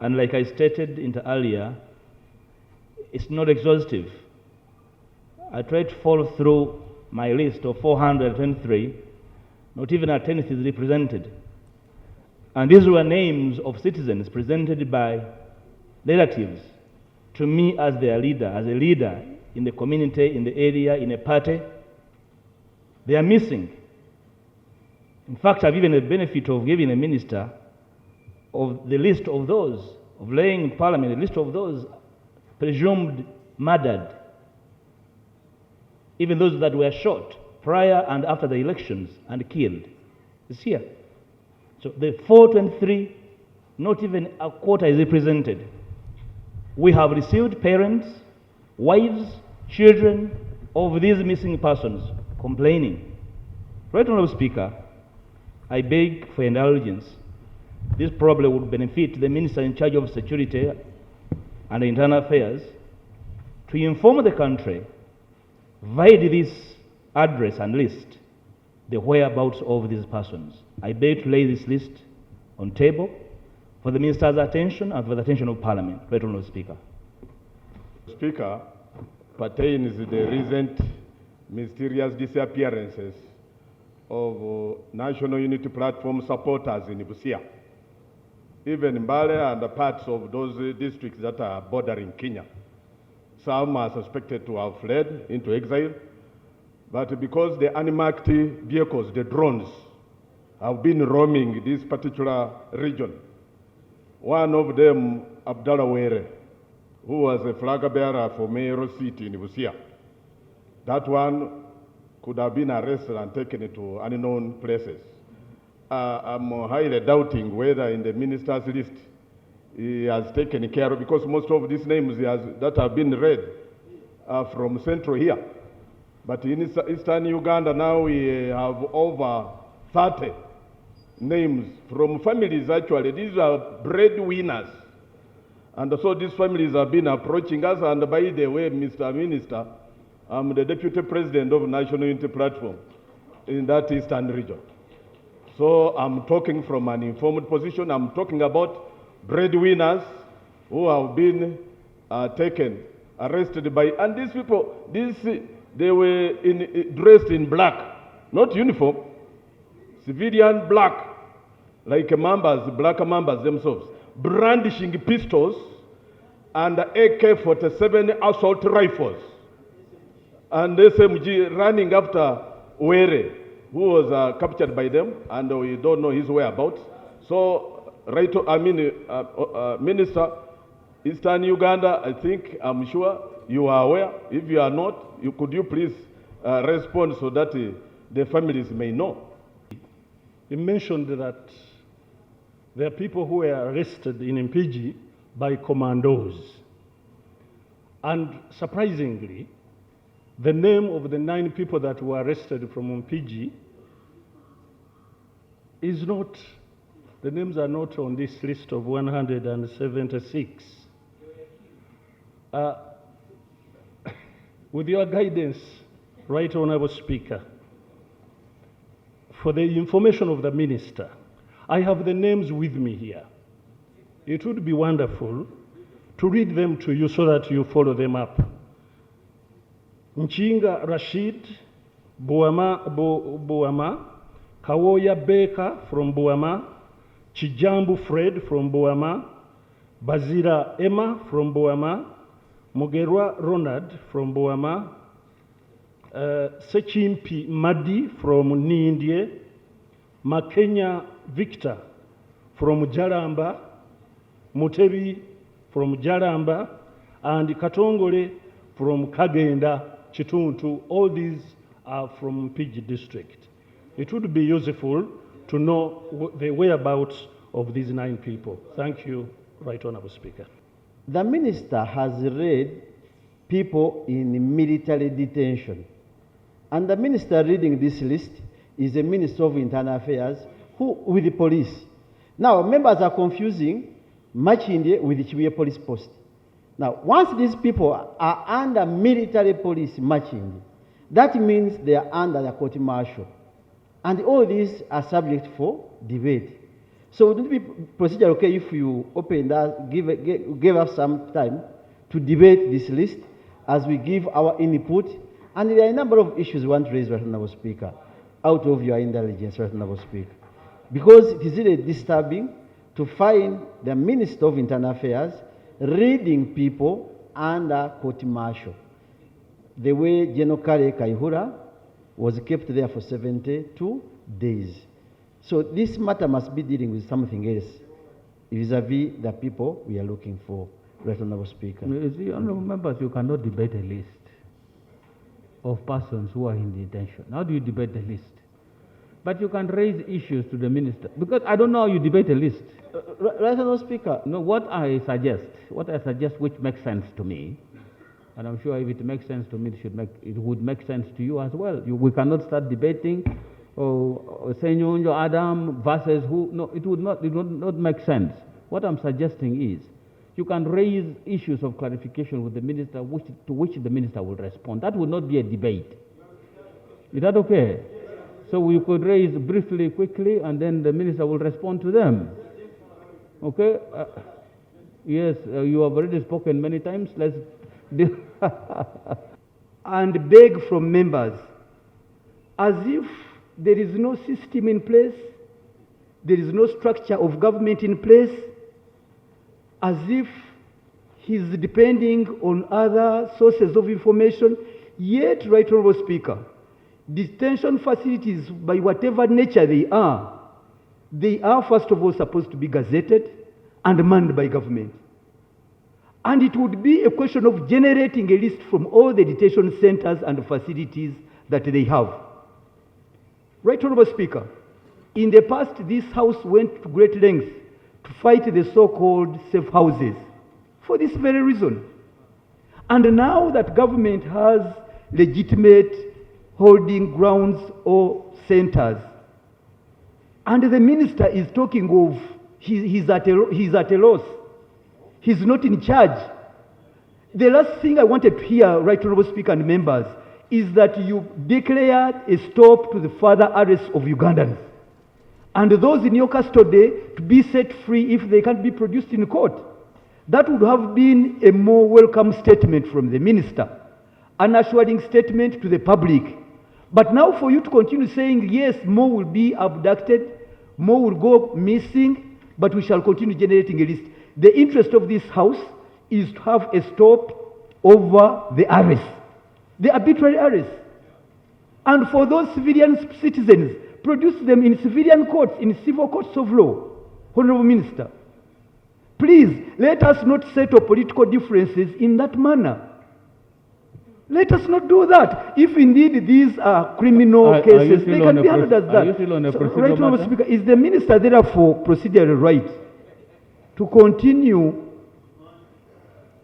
And like I stated earlier, it's not exhaustive. I tried to follow through my list of 423, not even a tenth is represented. And these were names of citizens presented by relatives to me as their leader, as a leader in the community, in the area, in a party. They are missing. In fact, I've even the benefit of giving a minister of the list of those, of laying in Parliament, a list of those presumed murdered, even those that were shot prior and after the elections and killed. It's here. So the 423, not even a quarter is represented. We have received parents, wives, children of these missing persons complaining. Right, Honourable Speaker, I beg for indulgence. This probably would benefit the Minister in charge of Security and Internal Affairs to inform the country via this address and list the whereabouts of these persons. I beg to lay this list on table for the Minister's attention and for the attention of Parliament. Right, Honourable Speaker. Speaker, pertains the recent mysterious disappearances of National Unity Platform supporters in Busia, even Mbale and parts of those districts that are bordering Kenya. Some are suspected to have fled into exile, but because the unmarked vehicles, the drones, have been roaming this particular region, one of them, Abdallah Were, who was a flag bearer for mayoral seat in Busia, that one could have been arrested and taken to unknown places. I'm highly doubting whether in the minister's list he has taken care of, because most of these names that have been read are from central here. But in eastern Uganda now we have over 30 names from families actually. These are breadwinners. And so these families have been approaching us, and by the way, Mr. Minister, I'm the Deputy President of National Unity Platform in that eastern region. So I'm talking from an informed position. I'm talking about breadwinners who have been arrested by, and these people, they were dressed in black, not uniform, civilian black, like Mambas, black Mambas themselves, brandishing pistols and AK-47 assault rifles, and SMG running after Were, who was captured by them, and we don't know his whereabouts. So, Minister, Eastern Uganda, I'm sure you are aware. If you are not, could you please respond so that the families may know? You mentioned that there are people who were arrested in Mpigi by commandos. And surprisingly, the name of the 9 people that were arrested from Mpigi is not, the names are not on this list of 176. With your guidance, Right Honourable Speaker, for the information of the Minister, I have the names with me here. It would be wonderful to read them to you so that you follow them up. Nchinga Rashid, Buama, Kawoya Baker from Buama, Chijambu Fred from Buama, Bazira Emma from Buama, Mugerwa Ronald from Buama, Sechimpi Madi from Nindye, Makenya Victor from Jaramba, Mutebi from Jaramba, and Katongole from Kagenda, Chituntu. All these are from Mpigi district. It would be useful to know the whereabouts of these 9 people. Thank you, Right Honourable Speaker. The Minister has read people in military detention. And the Minister reading this list is the Minister of Internal Affairs with the police. Now, members are confusing Machinde with the Chibuye police post. Now, once these people are under military police Machinde, that means they are under the court martial. And all these are subject for debate. So would it be procedure okay if you open that, give us some time to debate this list as we give our input? And there are a number of issues we want to raise, Right Honourable Speaker, out of your intelligence, Right Honourable Speaker. Because it is really disturbing to find the Minister of Internal Affairs reading people under court-martial. The way General Kale Kaihura was kept there for 72 days. So this matter must be dealing with something else vis-a-vis the people we are looking for, Right Honourable Speaker. You see, honourable members, you cannot debate a list of persons who are in detention. How do you debate the list? But you can raise issues to the minister, because I don't know how you debate a list. Right Honourable Speaker. No, what I suggest which makes sense to me, and I'm sure if it makes sense to me, it would make sense to you as well. We cannot start debating, Senyonjo Adam versus who. No, it would not make sense. What I'm suggesting is, you can raise issues of clarification with the minister, to which the minister will respond. That would not be a debate. Is that okay? So we could raise briefly, quickly, and then the minister will respond to them. Okay? Yes, you have already spoken many times. Let's do and beg from members, as if there is no system in place, there is no structure of government in place, as if he's depending on other sources of information. Yet, Right Honourable Speaker, detention facilities, by whatever nature they are first of all supposed to be gazetted and manned by government. And it would be a question of generating a list from all the detention centers and facilities that they have. Right Honourable Speaker, in the past, this House went to great lengths to fight the so-called safe houses for this very reason. And now that government has legitimate holding grounds or centers, and the minister is talking of he's at a loss. He's not in charge. The last thing I wanted to hear, Right Honourable Speaker and members, is that you declared a stop to the further arrest of Ugandans, and those in your custody to be set free if they can't be produced in court. That would have been a more welcome statement from the minister, an assuring statement to the public. But now for you to continue saying, yes, more will be abducted, more will go missing, but we shall continue generating a list. The interest of this House is to have a stop over the arrest, the arbitrary arrest. And for those civilian citizens, produce them in civilian courts, in civil courts of law. Honourable Minister, please, let us not settle political differences in that manner. Let us not do that. If indeed these are criminal cases, they can be handled as that. Are you still on a Right Honourable Speaker, is the minister therefore procedural right to continue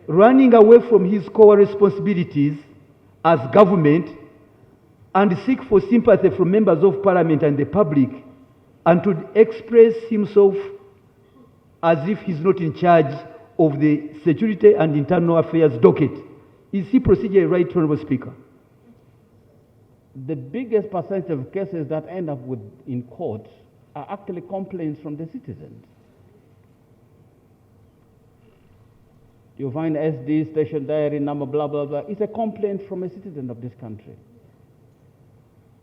running away from his core responsibilities as government and seek for sympathy from members of parliament and the public, and to express himself as if he's not in charge of the security and internal affairs docket? Is he procedurally right, Honourable Speaker? The biggest percentage of cases that end up in courts are actually complaints from the citizens. You find SD, station diary number, blah, blah, blah. It's a complaint from a citizen of this country.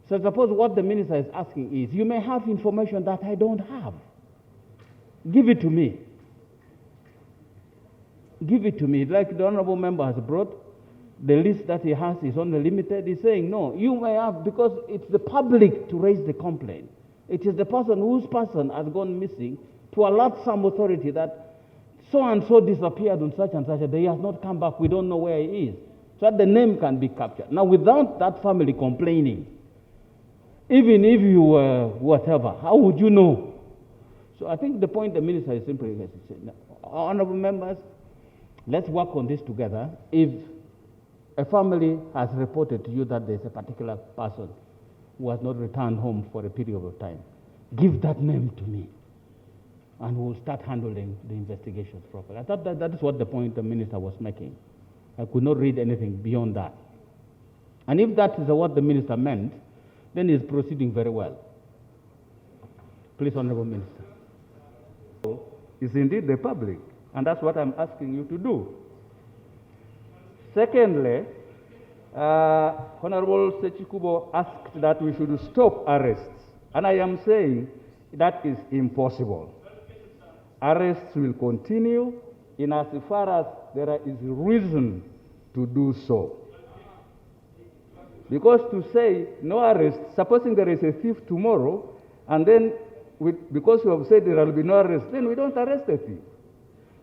So suppose what the minister is asking is, you may have information that I don't have. Give it to me. Give it to me. Like the honourable member has brought, the list that he has is only limited. He's saying, no, you may have, because it's the public to raise the complaint. It is the person whose person has gone missing to alert some authority that so-and-so disappeared on such and such a day. He has not come back. We don't know where he is. So that the name can be captured. Now, without that family complaining, even if you were whatever, how would you know? So I think the point the minister is simply saying, honourable members, let's work on this together. If a family has reported to you that there's a particular person who has not returned home for a period of time, give that name to me, and we'll start handling the investigations properly. I thought that is what the point the minister was making. I could not read anything beyond that. And if that is what the minister meant, then he's proceeding very well. Please, Honourable Minister. is indeed the public, and that's what I'm asking you to do. Secondly, Honorable Sechikubo asked that we should stop arrests, and I am saying that is impossible. Arrests will continue in as far as there is reason to do so. Because to say no arrest, supposing there is a thief tomorrow, and then because you have said there will be no arrest, then we don't arrest the thief.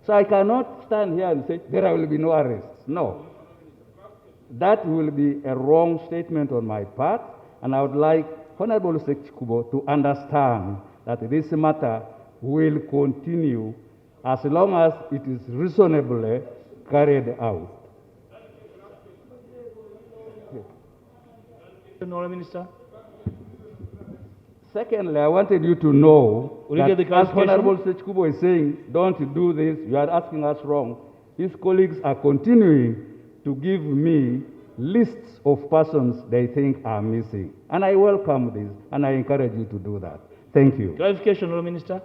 So I cannot stand here and say there will be no arrests. No. That will be a wrong statement on my part, and I would like Honorable Sechikubo to understand that this matter will continue as long as it is reasonably carried out. Honourable Minister. Secondly, I wanted you to know Will you that get the as clarification? Honorable Sechikubo is saying, don't do this, you are asking us wrong. His colleagues are continuing to give me lists of persons they think are missing. And I welcome this, and I encourage you to do that. Thank you. Clarification, Honourable Minister.